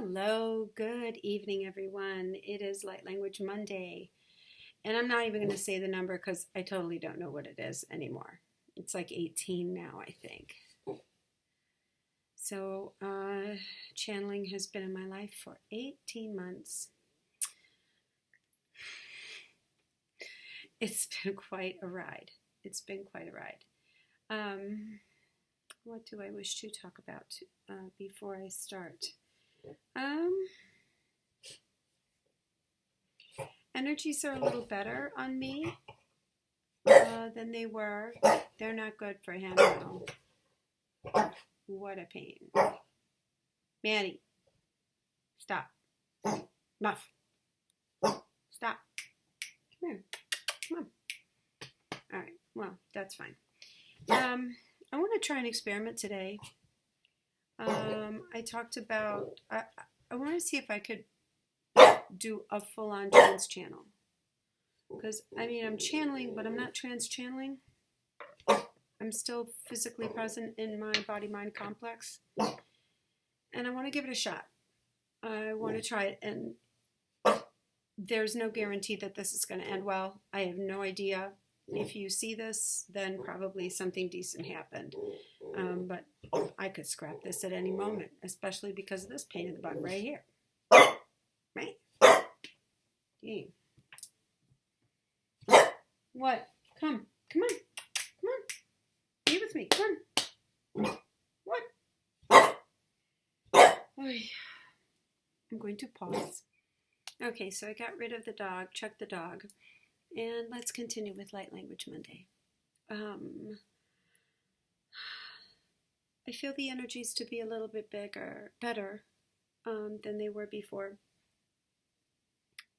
Hello, good evening, everyone. It is Light Language Monday, and I'm not even going to say the number because I totally don't know what it is anymore. It's like 18 now, I think. So, channeling has been in my life for 18 months. It's been quite a ride. It's been quite a ride. What do I wish to talk about before I start? Energies are a little better on me than they were. They're not good for him, though. What a pain. Manny, stop. Muff, stop. Come here. Come on. All right, well, that's fine. I want to try an experiment today. I talked about, I want to see if I could do a full-on trance channel. Because, I'm channeling, but I'm not trance channeling. I'm still physically present in my body-mind complex. And I want to give it a shot. I want to try it, and there's no guarantee that this is going to end well. I have no idea. If you see this, then probably something decent happened. But I could scrap this at any moment, especially because of this pain in the butt right here. Right? Dang. What? Come on. Be with me. Come on. What? I'm going to pause. Okay, so I got rid of the dog, checked the dog, and let's continue with Light Language Monday. I feel the energies to be a little bit better than they were before,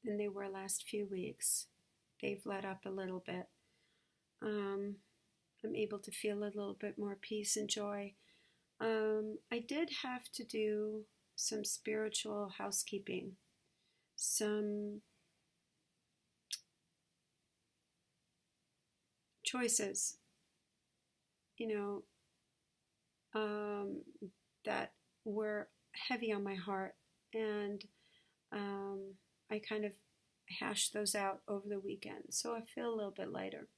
than they were last few weeks. They've let up a little bit. I'm able to feel a little bit more peace and joy. I did have to do some spiritual housekeeping, some choices, that were heavy on my heart, and I kind of hashed those out over the weekend, so I feel a little bit lighter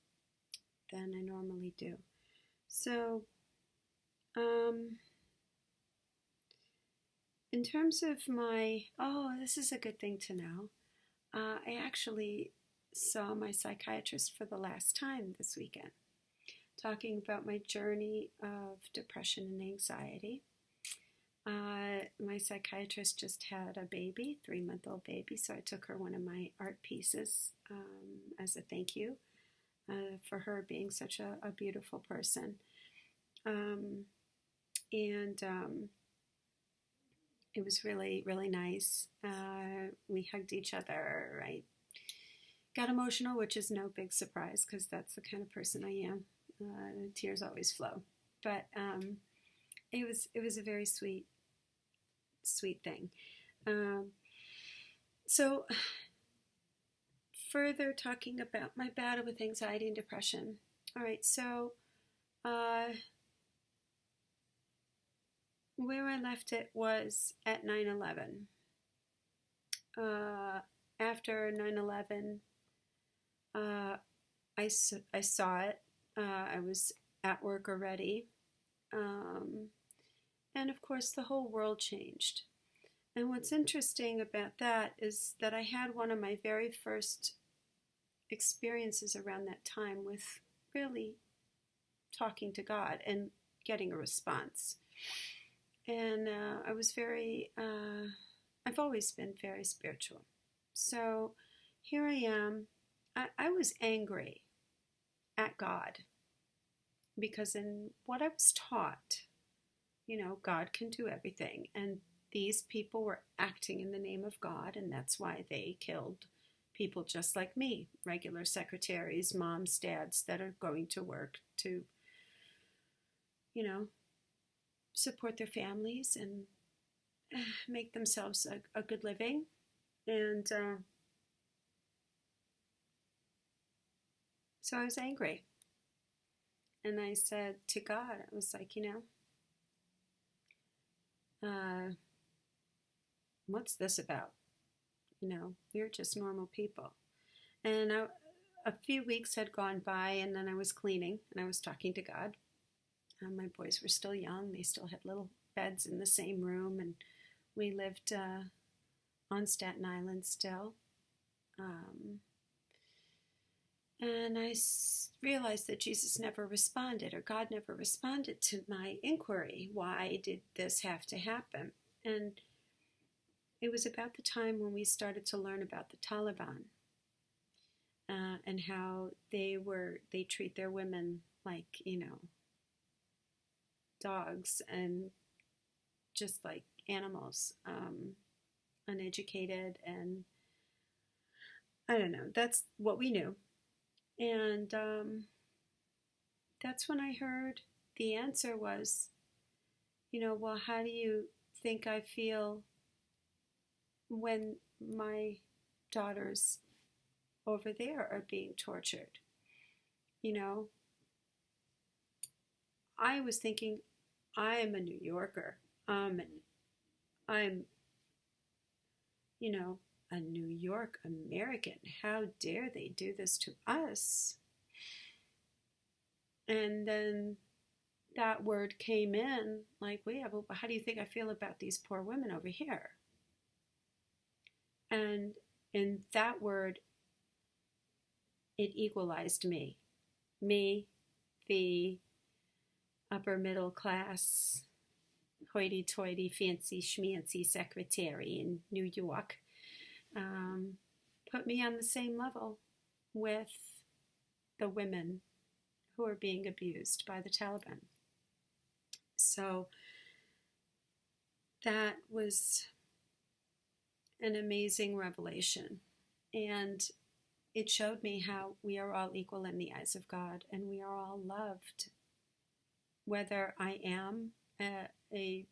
than I normally do. So, in terms of this is a good thing to know. I actually saw my psychiatrist for the last time this weekend, talking about my journey of depression and anxiety. My psychiatrist just had a baby, 3-month-old baby, so I took her one of my art pieces as a thank you for her being such a beautiful person. It was really, really nice. We hugged each other. I got emotional, which is no big surprise because that's the kind of person I am. Tears always flow. But it was a very sweet thing. So further talking about my battle with anxiety and depression. All right, so where I left it was at 9/11. After 9/11, I saw it. I was at work already. And of course, the whole world changed. And what's interesting about that is that I had one of my very first experiences around that time with really talking to God and getting a response. And I was I've always been very spiritual. So here I am. I was angry at God because in what I was taught, God can do everything. And these people were acting in the name of God, and that's why they killed people just like me, regular secretaries, moms, dads that are going to work to, support their families and make themselves a good living. And so I was angry. And I said to God, I was like, what's this about? We're just normal people. And a few weeks had gone by, and then I was cleaning, and I was talking to God. My boys were still young. They still had little beds in the same room, and we lived on Staten Island still. And I realized that Jesus never responded, or God never responded to my inquiry. Why did this have to happen? And it was about the time when we started to learn about the Taliban and how they treat their women like, dogs and just like animals, uneducated, and I don't know. That's what we knew. And that's when I heard the answer was, well, how do you think I feel when my daughters over there are being tortured? I was thinking, I am a New Yorker. I'm, a New York American. How dare they do this to us? And then that word came in like, well, yeah, but how do you think I feel about these poor women over here? And in that word, it equalized me. Me, the upper middle class, hoity-toity, fancy schmancy secretary in New York, put me on the same level with the women who are being abused by the Taliban. So that was an amazing revelation. And it showed me how we are all equal in the eyes of God, and we are all loved. Whether I am a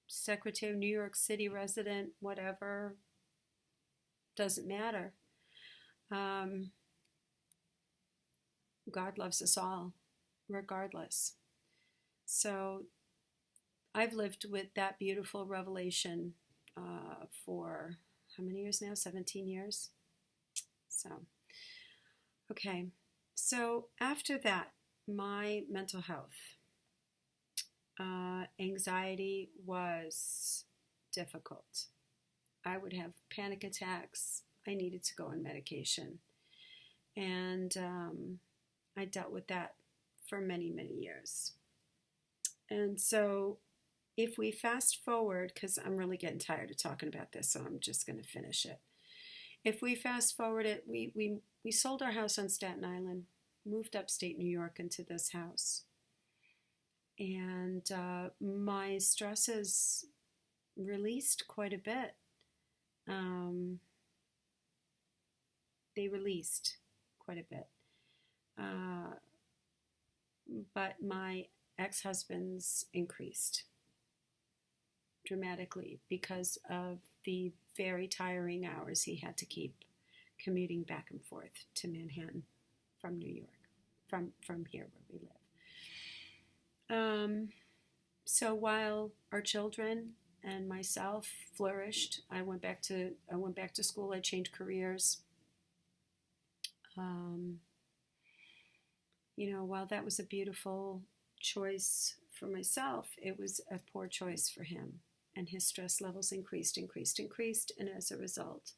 Secretary of New York City resident, whatever, doesn't matter. God loves us all, regardless. So I've lived with that beautiful revelation for how many years now? 17 years. So, okay. So after that, my mental health, anxiety was difficult. I would have panic attacks. I needed to go on medication. And I dealt with that for many, many years. And so if we fast forward, because I'm really getting tired of talking about this, so I'm just going to finish it. If we fast forward it, we sold our house on Staten Island, moved upstate New York into this house. And my stresses released quite a bit. They released quite a bit. But my ex-husband's increased dramatically because of the very tiring hours he had to keep commuting back and forth to Manhattan from New York, from here where we live. So while our children and myself flourished, I went back to school. I changed careers. While that was a beautiful choice for myself, it was a poor choice for him. And his stress levels increased. And as a result,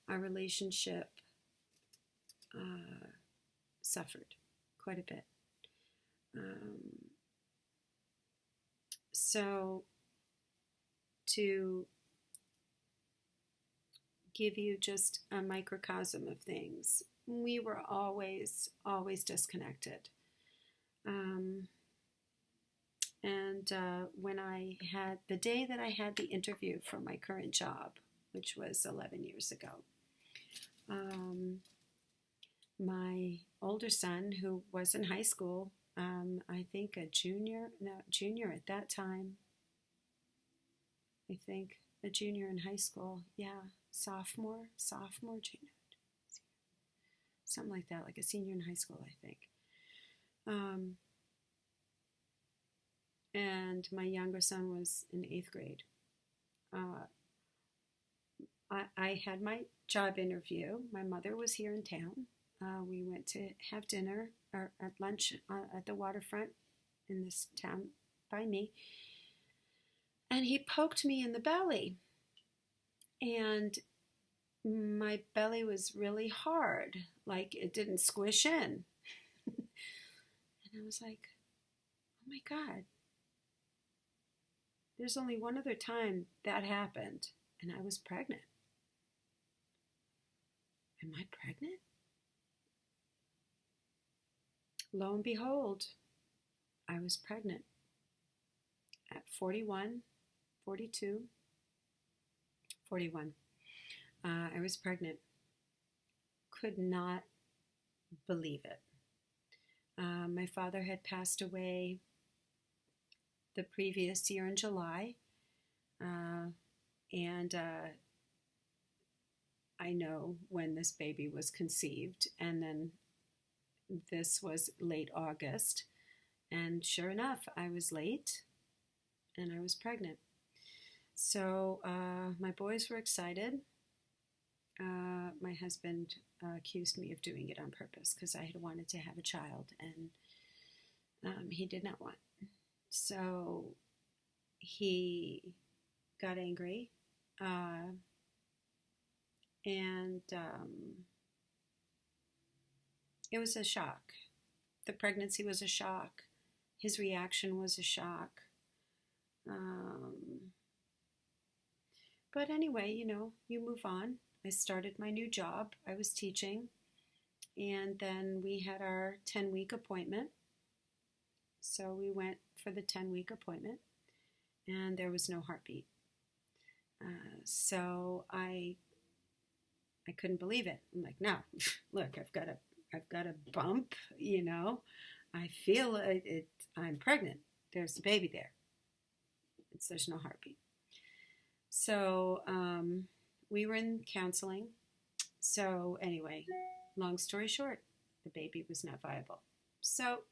our relationship suffered quite a bit. So to give you just a microcosm of things, we were always disconnected. When I had the day that I had the interview for my current job, which was 11 years ago, my older son, who was in high school, I think junior at that time, I think a junior in high school, sophomore, junior, something like that, like a senior in high school, I think. And my younger son was in 8th grade. Uh, I had my job interview. My mother was here in town. We went to have dinner or at lunch at the waterfront in this town by me. And he poked me in the belly. And my belly was really hard, like it didn't squish in. And I was like, oh my God, there's only one other time that happened, and I was pregnant. Am I pregnant? Lo and behold, I was pregnant at 41, 42, 41. I was pregnant. Could not believe it. My father had passed away the previous year in July, and I know when this baby was conceived, and then this was late August, and sure enough, I was late, and I was pregnant. So my boys were excited. My husband accused me of doing it on purpose because I had wanted to have a child, and he did not want. So he got angry, and it was a shock. The pregnancy was a shock. His reaction was a shock. But anyway, you move on. I started my new job. I was teaching. And then we had our 10-week appointment. So we went for the 10-week appointment. And there was no heartbeat. So I couldn't believe it. I'm like, no, look, I've got a bump, I feel it. I'm pregnant. There's a baby there. There's no heartbeat. So we were in counseling. So anyway, long story short, the baby was not viable. So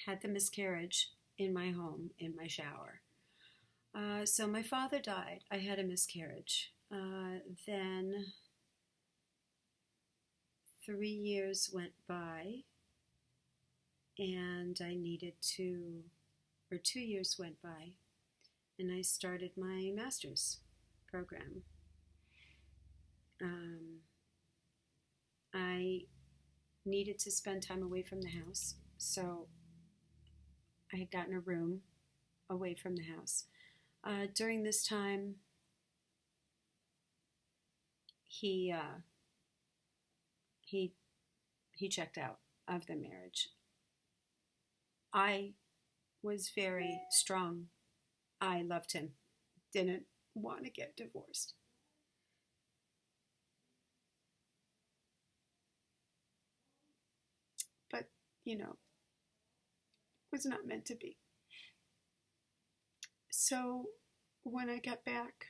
had the miscarriage in my home, in my shower. So my father died. I had a miscarriage. Then 3 years went by, and I needed to, or 2 years went by, and I started my master's program. I needed to spend time away from the house, so I had gotten a room away from the house. During this time, he checked out of the marriage. I was very strong. I loved him. Didn't want to get divorced. But, was not meant to be. So when I got back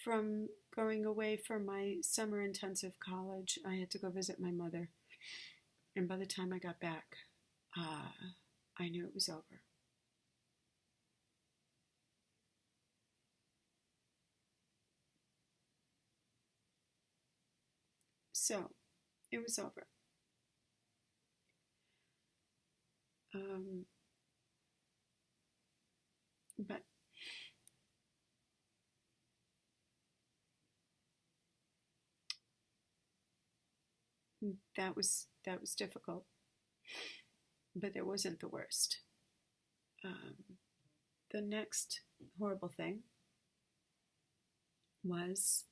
from going away for my summer intensive college, I had to go visit my mother. And by the time I got back, I knew it was over. So it was over. But that was difficult. But it wasn't the worst. The next horrible thing was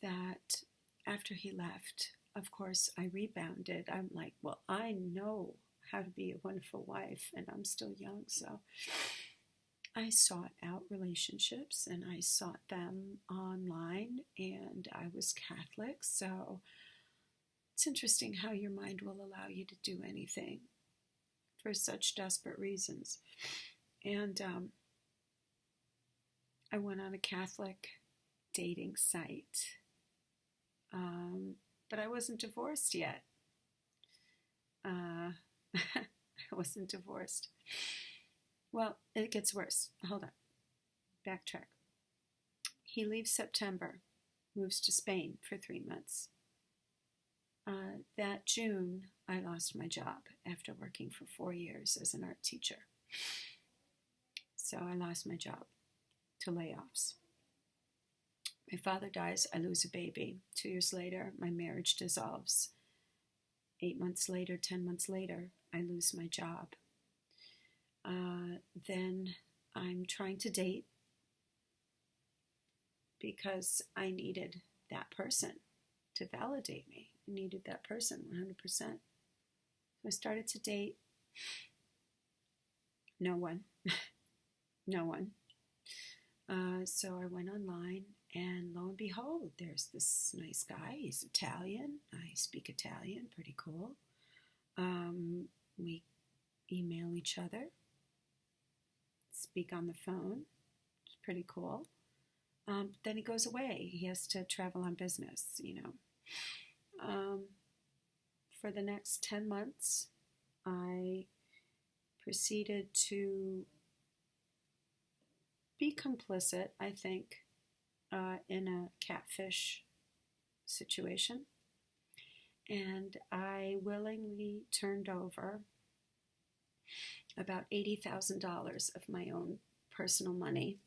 that after he left, of course, I rebounded. I'm like, well, I know how to be a wonderful wife, and I'm still young, so I sought out relationships, and I sought them online, and I was Catholic, so it's interesting how your mind will allow you to do anything for such desperate reasons. And I went on a Catholic dating site, but I wasn't divorced yet. I wasn't divorced. Well, it gets worse. Hold on. Backtrack. He leaves September, moves to Spain for 3 months. That June, I lost my job after working for 4 years as an art teacher. So I lost my job to layoffs. My father dies, I lose a baby. 2 years later, my marriage dissolves. 8 months later, 10 months later, I lose my job. Then I'm trying to date because I needed that person to validate me. I needed that person 100%. So I started to date. No one. No one. So I went online, and lo and behold, there's this nice guy. He's Italian. I speak Italian. Pretty cool. We email each other, speak on the phone. It's pretty cool. Then he goes away. He has to travel on business, For the next 10 months, I proceeded to be complicit, I think, in a catfish situation. And I willingly turned over about $80,000 of my own personal money,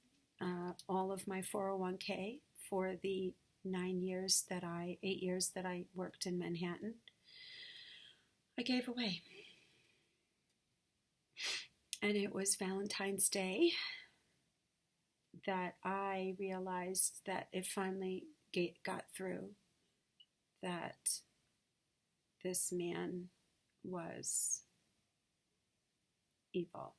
all of my 401k for the 8 years that I worked in Manhattan, I gave away. And it was Valentine's Day that I realized that it finally got through, that this man was evil.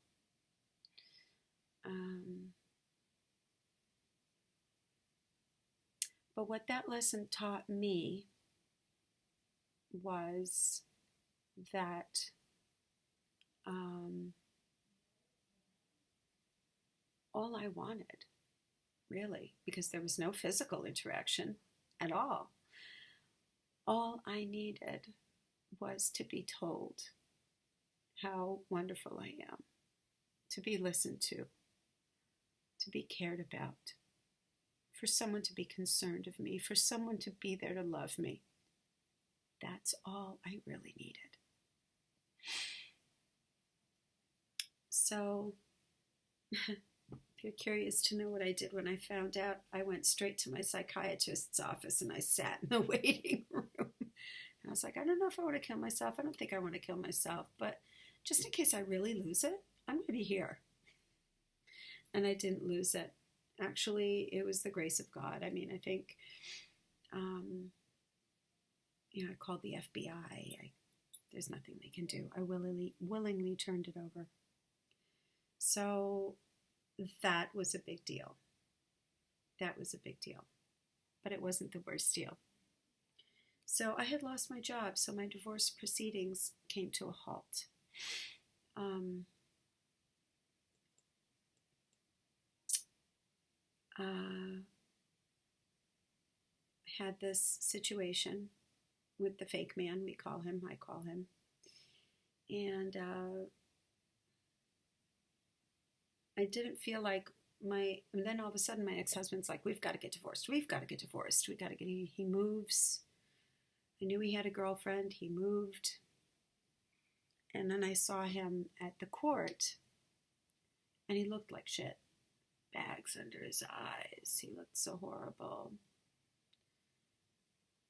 But what that lesson taught me was that all I wanted, really, because there was no physical interaction at all, all I needed was to be told how wonderful I am, to be listened to be cared about, for someone to be concerned of me, for someone to be there to love me. That's all I really needed. So, if you're curious to know what I did when I found out, I went straight to my psychiatrist's office and I sat in the waiting room. And I was like, I don't know if I want to kill myself. I don't think I want to kill myself, but just in case I really lose it, I'm going to be here. And I didn't lose it. Actually, it was the grace of God. I mean, I think, I called the FBI. There's nothing they can do. I willingly turned it over. So that was a big deal. That was a big deal. But it wasn't the worst deal. So I had lost my job, so my divorce proceedings came to a halt. Had this situation with the fake man, I call him. And I didn't feel like and then all of a sudden my ex-husband's like, we've got to get divorced. He moves. I knew he had a girlfriend. He moved. And then I saw him at the court, and he looked like shit. Bags under his eyes. He looked so horrible.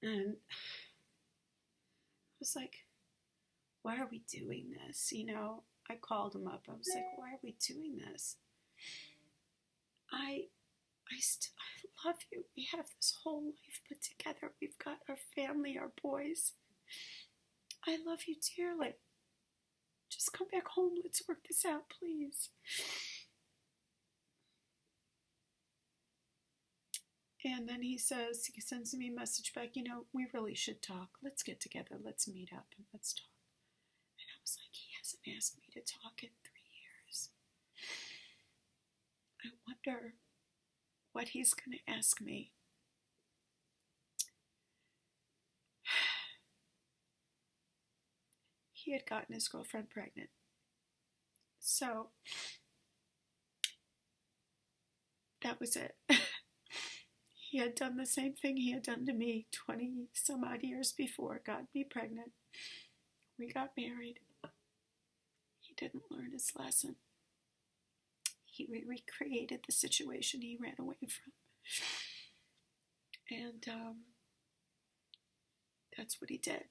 And I was like, why are we doing this? I called him up. I was like, why are we doing this? I love you. We have this whole life put together. We've got our family, our boys. I love you dearly. Just come back home. Let's work this out, please. And then he sends me a message back, we really should talk. Let's get together. Let's meet up and let's talk. And I was like, he hasn't asked me to talk in 3 years. I wonder what he's going to ask me. He had gotten his girlfriend pregnant. So that was it. He had done the same thing he had done to me 20 some odd years before, got me pregnant. We got married. He didn't learn his lesson. He recreated the situation he ran away from. And that's what he did.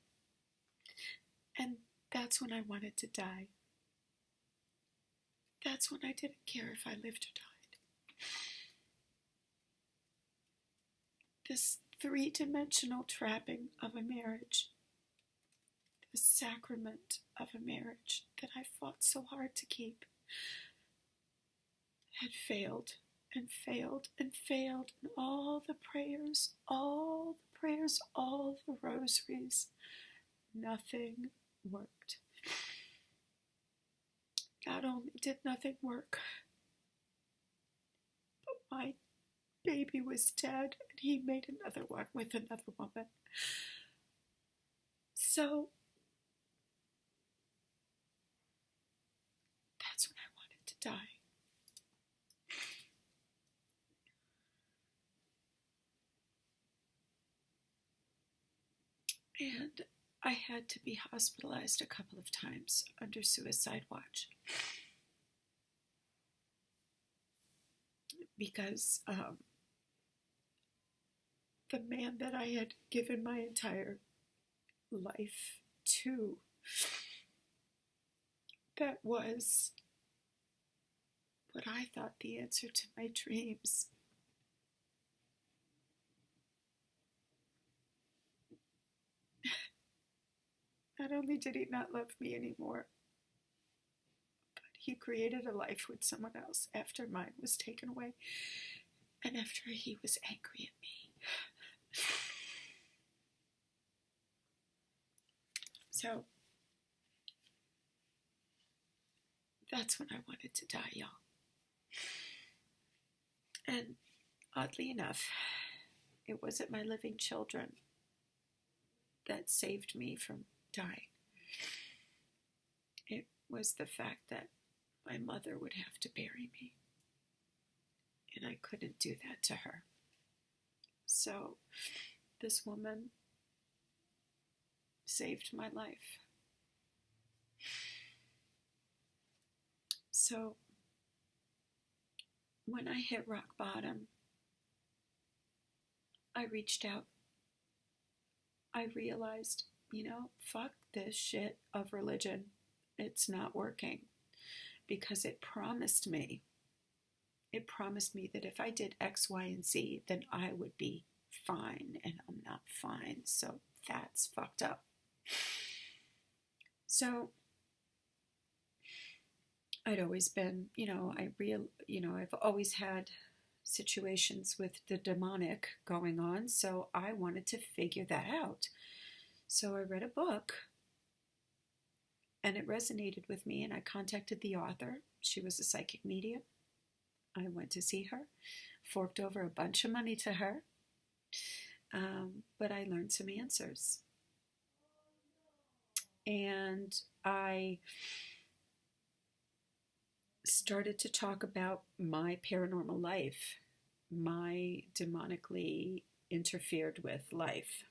And that's when I wanted to die. That's when I didn't care if I lived or died. This three-dimensional trapping of a marriage, the sacrament of a marriage that I fought so hard to keep, had failed and failed and failed, and all the prayers, all the rosaries, nothing worked. Not only did nothing work, but my baby was dead, and he made another one with another woman. So that's when I wanted to die. And I had to be hospitalized a couple of times under suicide watch because the man that I had given my entire life to, that was what I thought the answer to my dreams, not only did he not love me anymore, but he created a life with someone else after mine was taken away and after he was angry at me. So that's when I wanted to die, y'all. And oddly enough, it wasn't my living children that saved me from dying. It was the fact that my mother would have to bury me, and I couldn't do that to her. So this woman saved my life. So when I hit rock bottom, I reached out. I realized, fuck this shit of religion. It's not working, because it promised me that if I did X, Y, and Z, then I would be fine, and I'm not fine. So that's fucked up. So I'd always been, I've always had situations with the demonic going on, so I wanted to figure that out. So I read a book, and it resonated with me, and I contacted the author. She was a psychic medium. I went to see her, forked over a bunch of money to her, but I learned some answers. And I started to talk about my paranormal life, my demonically interfered with life.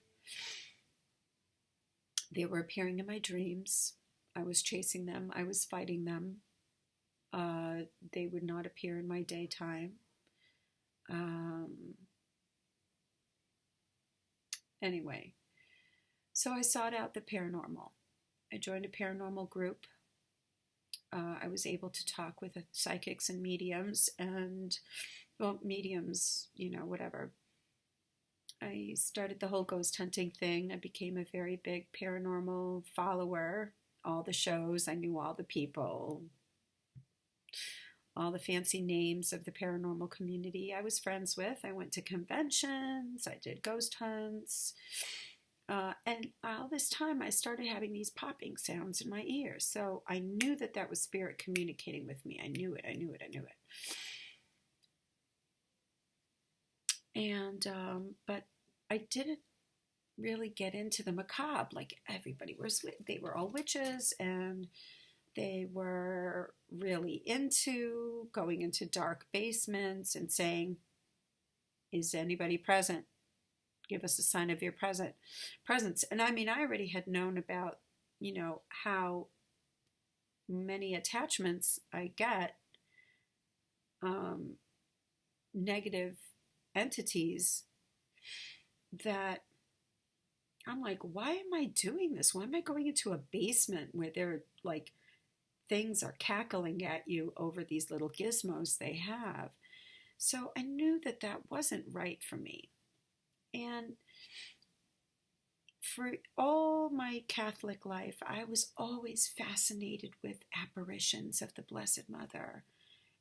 They were appearing in my dreams. I was chasing them. I was fighting them. They would not appear in my daytime. Anyway, so I sought out the paranormal. I joined a paranormal group. I was able to talk with psychics and mediums, mediums, whatever. I started the whole ghost hunting thing. I became a very big paranormal follower. All the shows, I knew all the people, all the fancy names of the paranormal community I was friends with. I went to conventions, I did ghost hunts, and all this time I started having these popping sounds in my ears. So I knew that was spirit communicating with me. I knew it. And, but I didn't really get into the macabre like everybody was. They were all witches, and They were really into going into dark basements and saying, "Is anybody present? Give us a sign of your presence." And I mean, I already had known about, how many attachments I get, negative entities, that I'm like, why am I doing this? Why am I going into a basement where they're like, things are cackling at you over these little gizmos they have? So I knew that that wasn't right for me. And for all my Catholic life, I was always fascinated with apparitions of the Blessed Mother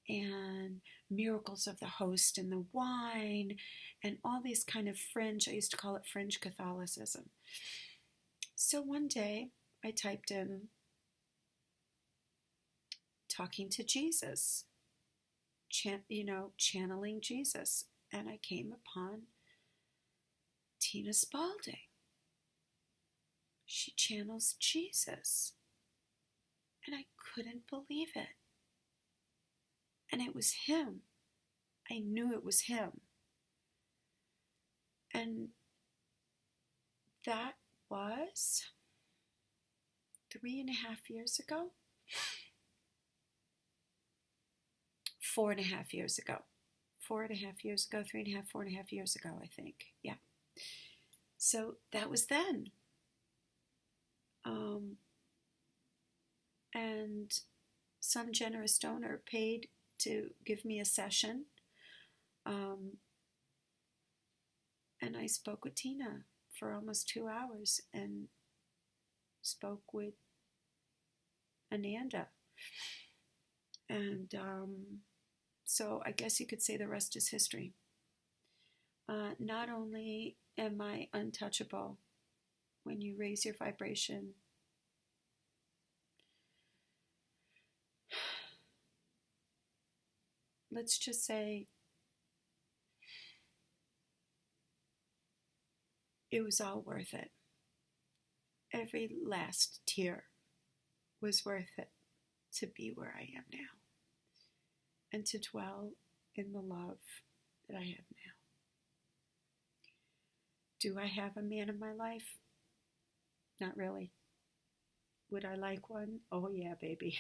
and miracles of the host and the wine and all these kind of fringe, I used to call it fringe Catholicism. So one day I typed in talking to Jesus, channeling Jesus, and I came upon Tina Spalding. She channels Jesus, and I couldn't believe it. And it was him. I knew it was him. And that was 3.5 years ago. 4.5 years ago. 4.5 years ago, 3.5, 4.5 years ago, I think. Yeah. So that was then. And some generous donor paid to give me a session. And I spoke with Tina for almost 2 hours and spoke with Ananda. And so I guess you could say the rest is history. Not only am I untouchable when you raise your vibration, let's just say it was all worth it. Every last tear was worth it to be where I am now and to dwell in the love that I have now. Do I have a man in my life? Not really. Would I like one? Oh yeah, baby.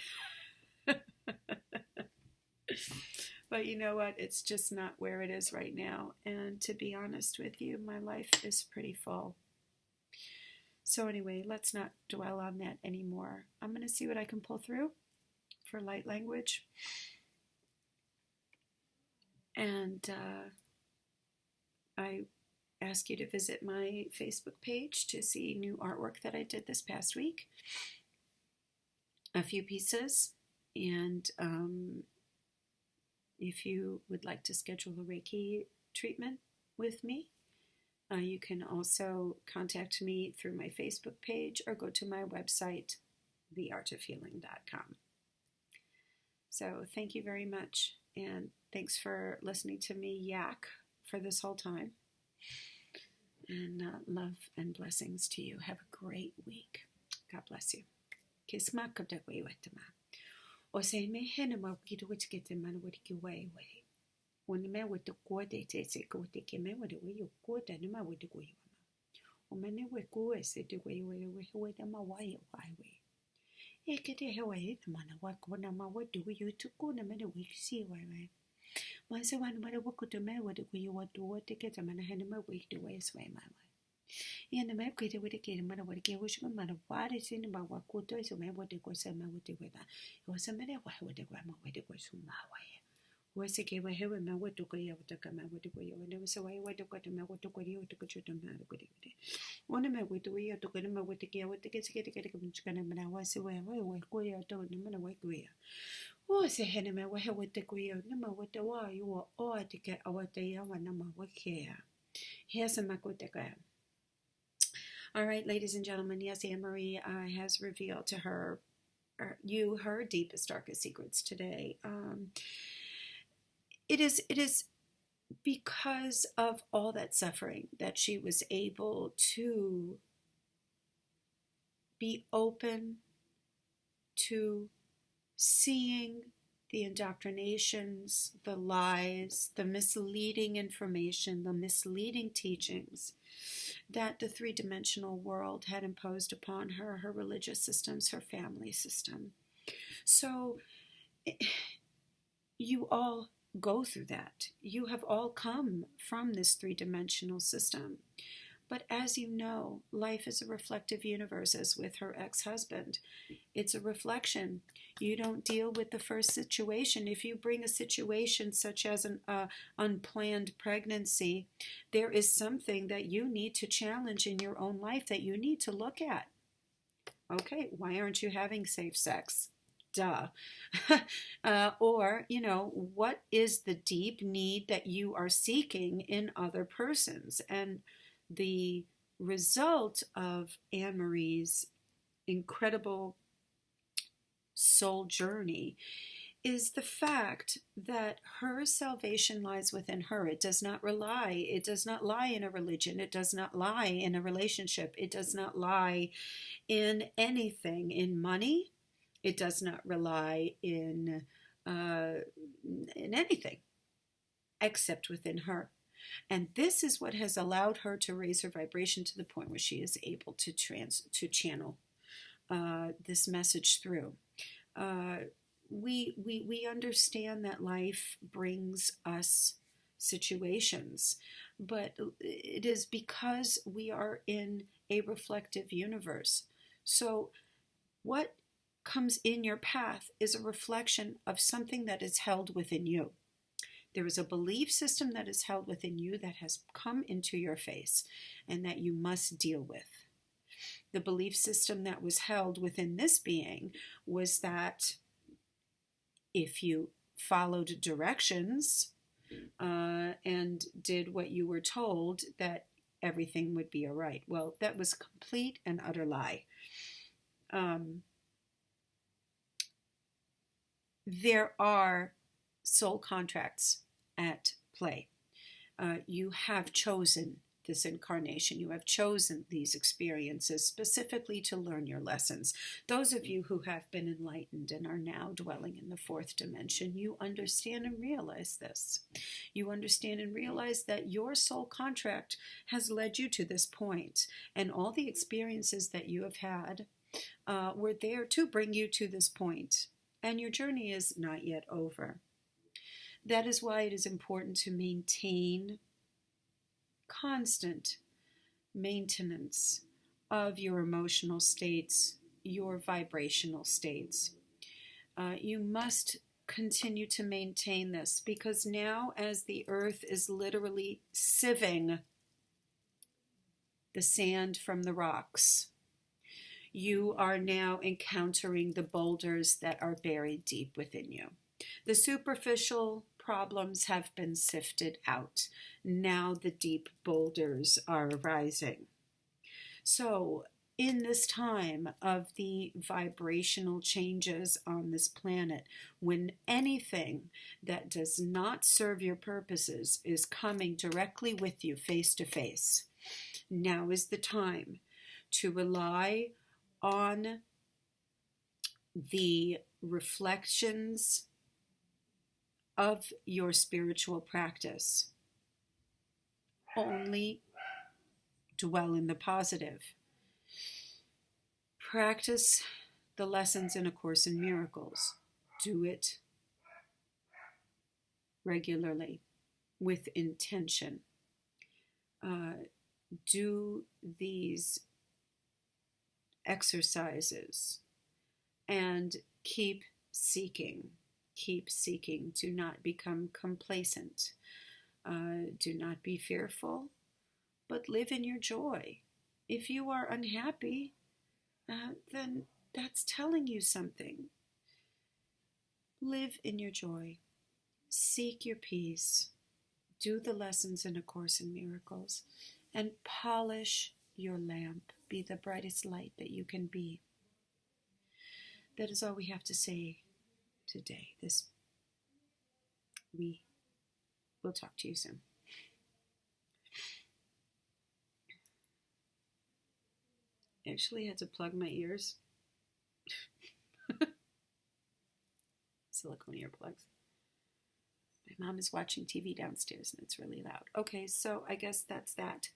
But you know what? It's just not where it is right now. And to be honest with you, my life is pretty full. So anyway, let's not dwell on that anymore. I'm going to see what I can pull through for light language. And I ask you to visit my Facebook page to see new artwork that I did this past week. A few pieces. And if you would like to schedule a Reiki treatment with me, you can also contact me through my Facebook page or go to my website, theartofhealing.com. So thank you very much, and thanks for listening to me yak for this whole time. And love and blessings to you. Have a great week. God bless you. O se me hena ma ki to which get man would ki way. When the man with the quad they take go take me with the way you quote and ma would go you. O many we go as it the way them a way. E get a way the man what go na ma what do you to go na many weeks see why. Once a one mother would go to me with the way you want to what ticket a man had my week the way sway my way. And the map created with a kid, man, what gave which man of what is in about what could do is a man what they go send my with the weather. It was a minute why would the grandma with the go to my way. Was a gave a heaven man what to go out to come out with the way, and there was a way what to go to me what to go you to go to the man with it. One man with the way to go to me with the gear with the kids get and I was away, go out to the man away queer. Was a henny man with the queer, no what the why you were all to get our day and number what care. Here's a mac with the gram. All right, ladies and gentlemen, yes, Anne-Marie has revealed to her deepest, darkest secrets today. It is because of all that suffering that she was able to be open to seeing the indoctrinations, the lies, the misleading information, the misleading teachings that the three-dimensional world had imposed upon her, her religious systems, her family system. So you all go through that. You have all come from this three-dimensional system. But as you know, life is a reflective universe, as with her ex-husband. It's a reflection. You don't deal with the first situation. If you bring a situation such as an unplanned pregnancy, there is something that you need to challenge in your own life that you need to look at. Okay, why aren't you having safe sex? Duh. Or, what is the deep need that you are seeking in other persons? And the result of Anne Marie's incredible soul journey is the fact that her salvation lies within her. It does not lie in a religion. It does not lie in a relationship. It does not lie in anything, in money. It does not rely in anything except within her. And this is what has allowed her to raise her vibration to the point where she is able to channel this message through. We understand that life brings us situations, but it is because we are in a reflective universe. So what comes in your path is a reflection of something that is held within you. There is a belief system that is held within you that has come into your face and that you must deal with. The belief system that was held within this being was that if you followed directions and did what you were told, that everything would be all right. Well, that was complete and utter lie. There are soul contracts at play. You have chosen this incarnation. You have chosen these experiences specifically to learn your lessons. Those of you who have been enlightened and are now dwelling in the fourth dimension, you understand and realize this. You understand and realize that your soul contract has led you to this point, and all the experiences that you have had were there to bring you to this point, and your journey is not yet over. That is why it is important to maintain constant maintenance of your emotional states, your vibrational states. You must continue to maintain this, because now, as the earth is literally sieving the sand from the rocks, you are now encountering the boulders that are buried deep within you. The superficial problems have been sifted out. Now the deep boulders are rising. So in this time of the vibrational changes on this planet, when anything that does not serve your purposes is coming directly with you face to face, now is the time to rely on the reflections of your spiritual practice. Only dwell in the positive. Practice the lessons in A Course in Miracles. Do it regularly with intention. Do these exercises and keep seeking. Keep seeking. Do not become complacent. Do not be fearful, but live in your joy. If you are unhappy, then that's telling you something. Live in your joy. Seek your peace. Do the lessons in A Course in Miracles, and polish your lamp. Be the brightest light that you can be. That is all we have to say today. We will talk to you soon. I actually had to plug my ears. silicone earplugs. My mom is watching TV downstairs and it's really loud. Okay, so I guess that's that.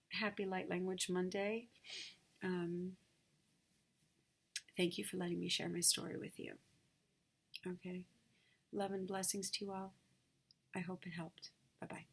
Happy Light Language Monday. Thank you for letting me share my story with you. Okay. Love and blessings to you all. I hope it helped. Bye-bye.